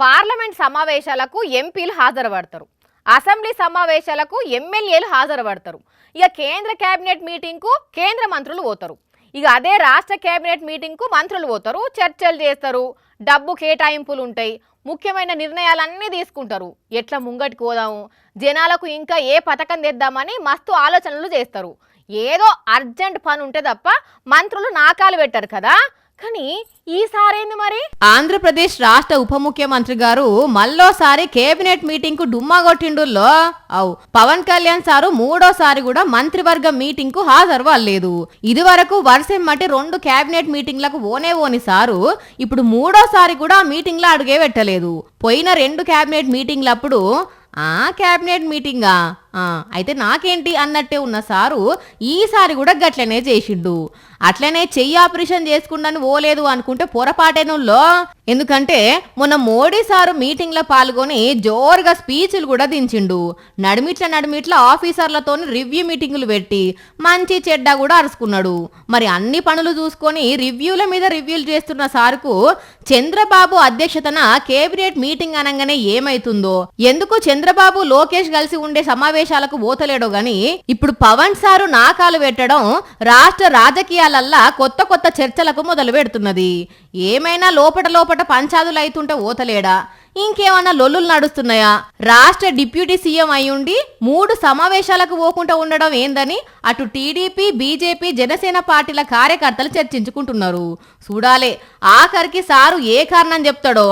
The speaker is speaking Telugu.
పార్లమెంట్ సమావేశాలకు ఎంపీలు హాజరుపడతారు. అసెంబ్లీ సమావేశాలకు ఎమ్మెల్యేలు హాజరుపడతారు. ఇక కేంద్ర కేబినెట్ మీటింగ్కు కేంద్ర మంత్రులు పోతారు. ఇక అదే రాష్ట్ర కేబినెట్ మీటింగ్కు మంత్రులు పోతారు, చర్చలు చేస్తారు, డబ్బు కేటాయింపులు ఉంటాయి, ముఖ్యమైన నిర్ణయాలన్నీ తీసుకుంటారు. ఎట్లా ముంగటికి పోదాము, జనాలకు ఇంకా ఏ పథకం తెద్దామని మస్తు ఆలోచనలు చేస్తారు. ఏదో అర్జెంట్ పని ఉంటే తప్ప మంత్రులు నాకాలు పెట్టారు కదా. కానీ ఈసారేంది మరి? ఆంధ్రప్రదేశ్ రాష్ట్ర ఉప ముఖ్యమంత్రి గారు మళ్ళోసారి కేబినెట్ మీటింగ్ కు డుమ్మా కొట్టిండుల్లో పవన్ కళ్యాణ్ సారు మూడోసారి కూడా మంత్రివర్గ మీటింగ్ కు హాజరవ్వలేదు. ఇది వరకు వరుసెమ్మటి 2 కేబినెట్ మీటింగ్లకు ఓని సారు ఇప్పుడు మూడోసారి కూడా మీటింగ్ లో అడుగే పెట్టలేదు. పోయిన 2 కేబినెట్ మీటింగ్లప్పుడు కేబినెట్ మీటింగా అయితే నాకేంటి అన్నట్టే ఉన్న సారు ఈసారి కూడా గట్లనే చేసిండు. అట్లనే చెయ్యి ఆపరేషన్ చేసుకుంటాను ఓలేదు అనుకుంటే పొరపాటేనుల్లో. ఎందుకంటే మొన్న మోడీ సారు మీటింగ్ లో పాల్గొని జోరుగా స్పీచ్లు కూడా దించిండు. నడిమిట్ల ఆఫీసర్లతో రివ్యూ మీటింగులు పెట్టి మంచి చెడ్డ కూడా అరుచుకున్నాడు. మరి అన్ని పనులు చూసుకొని రివ్యూల మీద రివ్యూలు చేస్తున్న సారుకు చంద్రబాబు అధ్యక్షతన కేబినెట్ మీటింగ్ అనగానే ఏమైతుందో, ఎందుకు చంద్రబాబు లోకేష్ కలిసి ఉండే సమావేశాలకు పోతలేడో గాని ఇప్పుడు పవన్ సారు నాకాలు పెట్టడం రాష్ట్ర రాజకీయాలల్లా కొత్త చర్చలకు మొదలు పెడుతున్నది. ఏమైనా లోపట పంచాదులు అయితుంటే ఓతలేడా, ఇంకేమన్నా లొల్లులు నడుస్తున్నాయా? రాష్ట్ర డిప్యూటీ సీఎం అయ్యుండి 3 సమావేశాలకు పోకుండా ఉండడం ఏందని అటు టీడీపీ, బీజేపీ, జనసేన పార్టీల కార్యకర్తలు చర్చించుకుంటున్నారు. చూడాలే ఆఖరికి సారు ఏ కారణం చెప్తాడో.